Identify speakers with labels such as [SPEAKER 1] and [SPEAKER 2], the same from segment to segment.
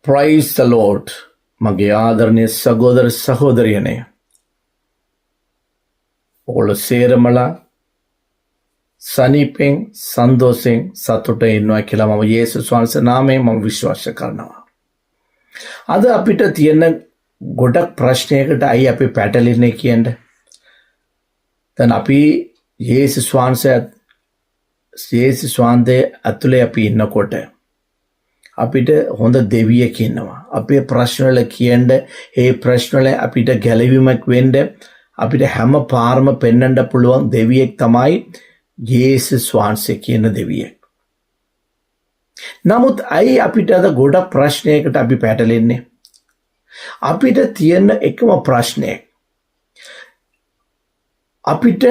[SPEAKER 1] Price ද load. මගේ ආදරණීය සහෝදර සහෝදරියනේ, ඔගොල්ලෝ සේරමලා සනීපෙන් සන්තෝෂෙන් සතුටින් ඉන්නවා කියලා මම යේසුස් වහන්සේ නාමයෙන් මම විශ්වාස කරනවා. අද අපිට තියෙන ගොඩක් ප්‍රශ්නයකට අයි අපි පැටලෙන්නේ කියන්නේ. දැන් අපි යේසුස් වහන්සේ ඇතුලේ අපි ඉන්නකොට අපිට හොඳ දෙවියෙක් ඉන්නවා. අපේ ප්‍රශ්න වල කියන්න, ඒ ප්‍රශ්න වල අපිට ගැලවීමක් වෙන්න අපිට හැම පාරම පෙන්වන්න පුළුවන් දෙවියෙක් තමයි යේසුස් වහන්සේ කියන දෙවියෙක්. නමුත් අයි අපිට අද ගොඩක් ප්‍රශ්නයකට අපි පැටලෙන්නේ. අපිට තියෙන එකම ප්‍රශ්නය, අපිට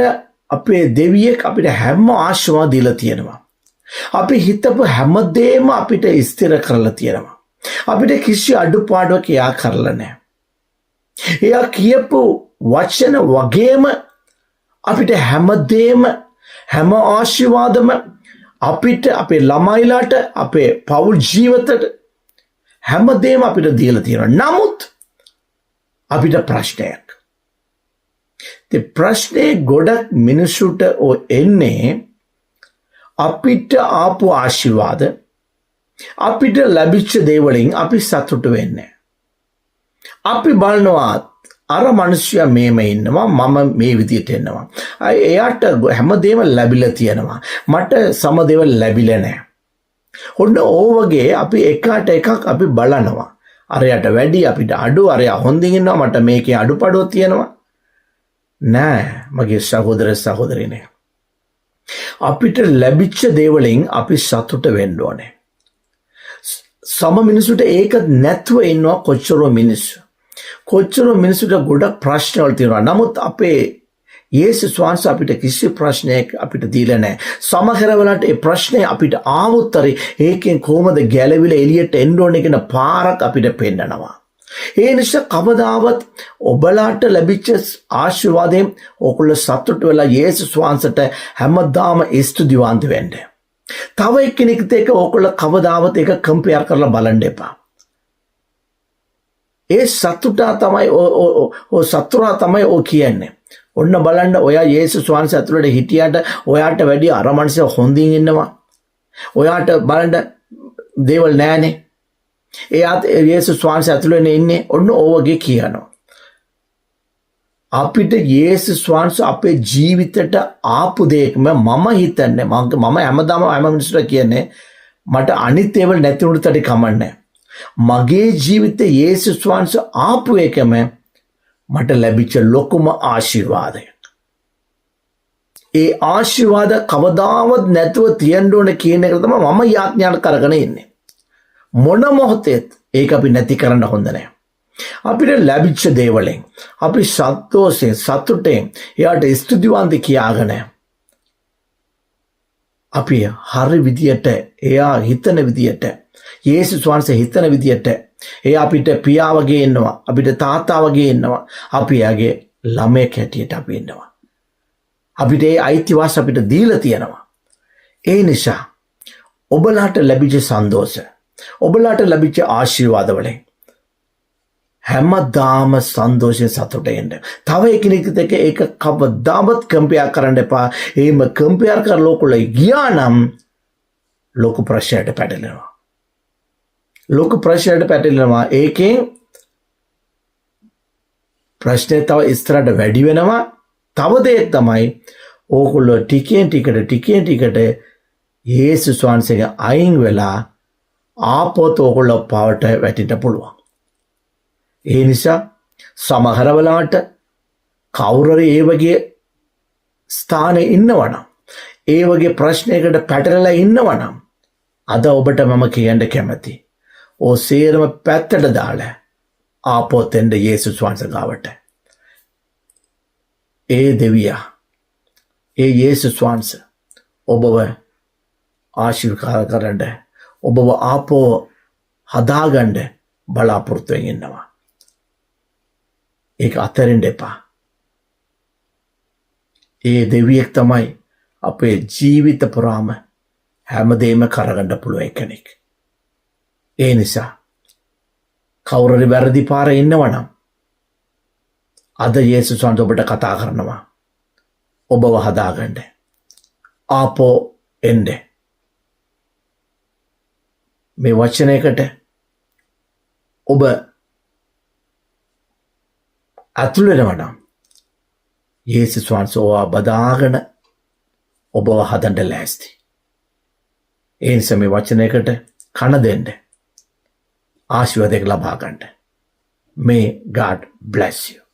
[SPEAKER 1] අපේ දෙවියෙක් අපිට හැම ආශාවක් දීලා තියෙනවා. අපි හිතපු හැමදේම අපිට ස්ථිර කරලා තියෙනවා. අපිට කිසි අඩුපාඩුවක් එයා කරලා නැහැ. එයා කියපු වචන වගේම අපිට හැමදේම, හැම ආශිර්වාදම අපිට, අපේ ළමයිලාට, අපේ පෞල් ජීවිතයට හැමදේම අපිට දීලා තියෙනවා. නමුත් අපිට ප්‍රශ්නයක්. ඒ ප්‍රශ්නේ ගොඩක් මිනිසුන්ට එන්නේ අපිට ආපු ආශිර්වාද, අපිට ලැබිච්ච දේවලින් අපි සතුටු වෙන්නේ. අපි බලනවා අර මිනිස්සයා මේම ඉන්නවා, මම මේ විදියට ඉන්නවා. එයාට හැමදේම ලැබිලා තියෙනවා, මට සම දේවල් ලැබිලා නැහැ. ඔන්න ඕවගේ අපි එකට එකක් අපි බලනවා. අරයට වැඩි, අපිට අඩු, අරයා හොඳින් ඉන්නවා, මට මේකේ අඩුපාඩුවක් තියෙනවා. නෑ මගේ සහෝදර සහෝදරියනේ, අපිට ලැබිච්ච දේවලින් අපි සතුට වෙන්න ඕනේ. සම මිනිසුන්ට ඒක නැතුව ඉන්නවා කොච්චර මිනිසුන්ට ගොඩක් ප්‍රශ්න වල තියෙනවා. නමුත් අපේ යේසුස් වහන්සේ අපිට කිසි ප්‍රශ්නයක් අපිට දීලා නැහැ. සමහර වෙලාවට ඒ ප්‍රශ්නේ අපිට ආවොත් ඒකෙන් කොහොමද ගැලවිලා එළියට එන්න ඕනේ කියන පාරක් අපිට පෙන්නනවා. ඒ නිසා කවදාවත් ඔබලාට ලැබිච්ච ආශිර්වාදයෙන් ඔයගොල්ලෝ සතුට වෙලා යේසුස් වහන්සේට හැමදාම ස්තුතිවන්ත වෙන්න. තව එක්කෙනෙක්ට ඒක ඔයගොල්ලෝ කවදාවත් ඒක කම්පෙයාර් කරලා බලන්න එපා. ඒ සතුටා තමයි ඔය කියන්නේ. ඔන්න බලන්න, ඔයා යේසුස් වහන්සේ ඇතුළට හිටියට ඔයාට වැඩි අර මනුස්සය හොඳින් ඉන්නවා. ඔයාට බලන්න දේවල් නැහැනේ. එයාත් යේසුස් වහන්සේ ඇතුළේ ඉන්නේ. ඔන්න ඕවගේ කියනවා. අපිට යේසුස් වහන්සේ අපේ ජීවිතයට ආපු දෙයක්ම මම හිතන්නේ, මම හැමදාම මිනිස්සුන්ට කියන්නේ, මට අනිත් ඒවල් නැති වුණත් ඇති කමන්නේ. මගේ ජීවිතේ යේසුස් වහන්සේ ආපු එකම මට ලැබිච්ච ලොකුම ආශිර්වාදයක්. ඒ ආශිර්වාද කවදාවත් නැතුව තියන්න ඕන කියන එක තමයි මම යාඥාන කරගෙන ඉන්නේ. මොන මොහොතේත් ඒක අපි නැති කරන්න හොඳ නැහැ. අපිට ලැබිච්ච දේවලින් අපි සතුටෙන් එයාට ස්තුතිවන්ත කියාගෙන අපි හරි විදියට, එයා හිතන විදියට, යේසුස් වහන්සේ හිතන විදියට එයා අපිට පියා වගේ ඉන්නවා, අපිට තාත්තා වගේ ඉන්නවා, අපි එයාගේ ළමයෙක් හැටියට අපි ඉන්නවා. අපිට ඒ අයිතිවාසිකම් අපිට දීලා තියෙනවා. ඒ නිසා ඔබලාට ලැබිච්ච සන්තෝෂ, ඔබලාට ලැබිච්ච ආශිර්වාද වලින් හැමදාම සන්තෝෂයෙන් සතුටින් ඉන්න. තව එකිනෙකට ඒක කවදාවත් කම්පෙයාර් කරන්න එපා. එහෙම කම්පෙයාර් කරලා ඔයගොල්ලෝ ගියා නම් ලොකු ප්‍රශ්නයකට පැටලෙනවා. ඒකෙන් ප්‍රශ්නේ තව ඉස්සරහට වැඩි වෙනවා. තව දෙයක් තමයි, ඕගොල්ලෝ ටිකෙන් ටිකට යේසුස් වහන්සේගෙන් අයින් වෙලා ආපොත් ඕගොල්ලෝ පාවට වැටෙන්න පුළුවන්. ඒ නිසා සමහර වෙලාවට කවුරුරි ඒ වගේ ස්ථානයේ ඉන්නවනම්, ඒ වගේ ප්‍රශ්නයකට පැටලලා ඉන්නවනම්, අද ඔබට මම කියන්න කැමති, ඕ සේරම පැත්තට දාලා ආපොත් එන්න යේසුස් වහන්සේ ගාවට. ඒ දෙවියා, ඒ යේසුස් වහන්සේ ඔබව ආශිර්වාද කරන්න, ඔබව ආපෝ හදාගන්න බලාපොරොත්තු වෙමින් ඉන්නවා. ඒක අතරින් එපා. ඒ දෙවියෙක් තමයි අපේ ජීවිත පුරාම හැමදේම කරගන්න පුළුවන් කෙනෙක්. ඒ නිසා කවුරුරි වැරදි පාරේ ඉන්නවනම් අද යේසුස් වහන්සේ ඔබට කතා කරනවා. ඔබව හදාගන්න. ආපෝ එන්න. මේ වචනයකට ඔබ ඇතුල් වෙනවා නම් යේසුස් වහන්සේ ඔබව බදාගෙන ඔබව හදන්න ලෑස්ති. ඒ නිසා මේ වචනයකට කන දෙන්න. ආශිර්වාදයක් ලබා ගන්න. May God bless you.